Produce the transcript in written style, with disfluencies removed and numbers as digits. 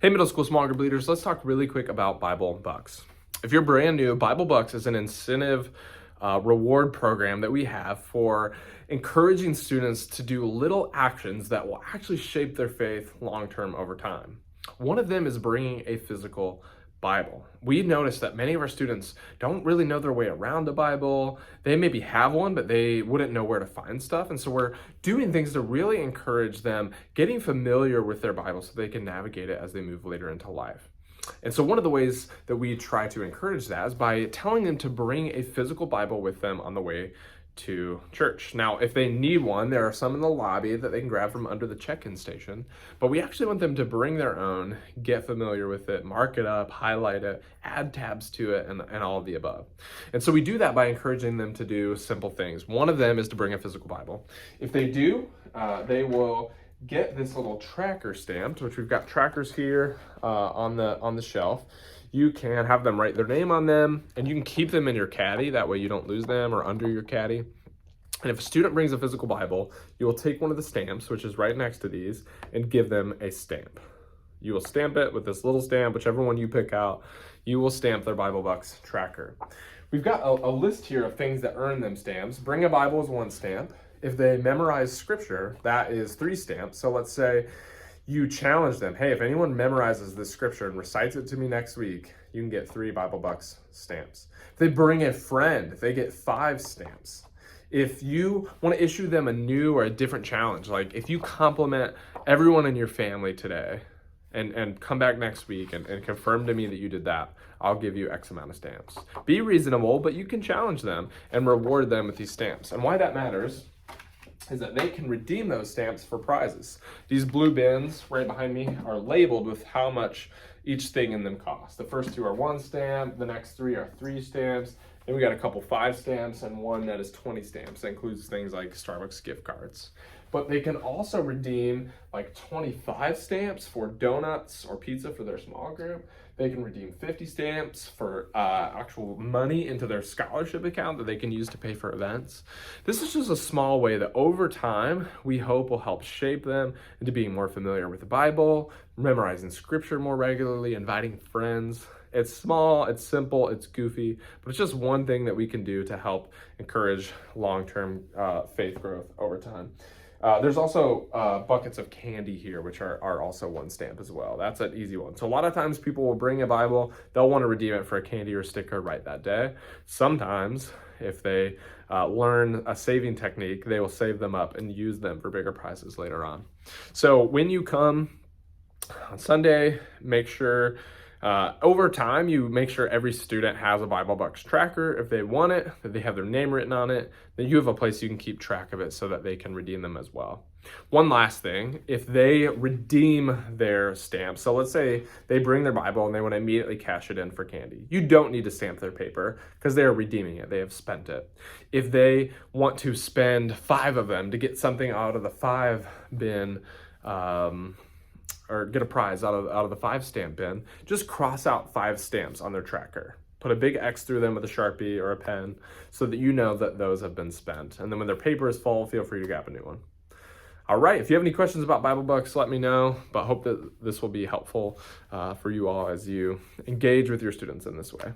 Hey, middle school small group leaders, let's talk really quick about Bible Bucks. If you're brand new, Bible Bucks is an incentive reward program that we have for encouraging students to do little actions that will actually shape their faith long term over time. One of them is bringing a physical Bible. We noticed that many of our students don't really know their way around a Bible. They maybe have one, but they wouldn't know where to find stuff. And so we're doing things to really encourage them getting familiar with their Bible so they can navigate it as they move later into life. And so one of the ways that we try to encourage that is by telling them to bring a physical Bible with them on the way to church. Now, if they need one, there are some in the lobby that they can grab from under the check-in station, but we actually want them to bring their own, get familiar with it, mark it up, highlight it, add tabs to it, and all of the above. And so we do that by encouraging them to do simple things. One of them is to bring a physical Bible. If they do, they will get this little tracker stamped, which we've got trackers here on the shelf. You can have them write their name on them, and you can keep them in your caddy. That way you don't lose them, or under your caddy. And if a student brings a physical Bible, you will take one of the stamps, which is right next to these, and give them a stamp. You will stamp it with this little stamp, whichever one you pick out. You will stamp their Bible Bucks tracker. We've got a list here of things that earn them stamps. Bring a Bible is 1 stamp. If they memorize scripture, that is 3 stamps. So let's say you challenge them, hey, if anyone memorizes this scripture and recites it to me next week, you can get 3 Bible Bucks stamps. If they bring a friend, they get 5 stamps. If you want to issue them a new or a different challenge, like if you compliment everyone in your family today and come back next week and confirm to me that you did that, I'll give you X amount of stamps. Be reasonable, but you can challenge them and reward them with these stamps. And why that matters is that they can redeem those stamps for prizes. These blue bins right behind me are labeled with how much each thing in them costs. The first 2 are 1 stamp, the next 3 are 3 stamps, then we got a couple 5 stamps and one that is 20 stamps. That includes things like Starbucks gift cards. But they can also redeem like 25 stamps for donuts or pizza for their small group. They can redeem 50 stamps for actual money into their scholarship account that they can use to pay for events. This is just a small way that over time, we hope will help shape them into being more familiar with the Bible, memorizing scripture more regularly, inviting friends. It's small, it's simple, it's goofy, but it's just one thing that we can do to help encourage long-term faith growth over time. There's also buckets of candy here, which are also 1 stamp as well. That's an easy one. So a lot of times people will bring a Bible, they'll want to redeem it for a candy or sticker right that day. Sometimes if they learn a saving technique, they will save them up and use them for bigger prizes later on. So when you come on Sunday, make sure over time, you make sure every student has a Bible Bucks tracker. If they want it, that they have their name written on it, then you have a place you can keep track of it so that they can redeem them as well. One last thing, if they redeem their stamp, so let's say they bring their Bible and they want to immediately cash it in for candy. You don't need to stamp their paper because they are redeeming it. They have spent it. If they want to spend 5 of them to get something out of the 5 bin, or get a prize out of the 5 stamp bin, just cross out 5 stamps on their tracker. Put a big X through them with a Sharpie or a pen so that you know that those have been spent. And then when their paper is full, feel free to grab a new one. All right, if you have any questions about Bible Bucks, let me know, but hope that this will be helpful for you all as you engage with your students in this way.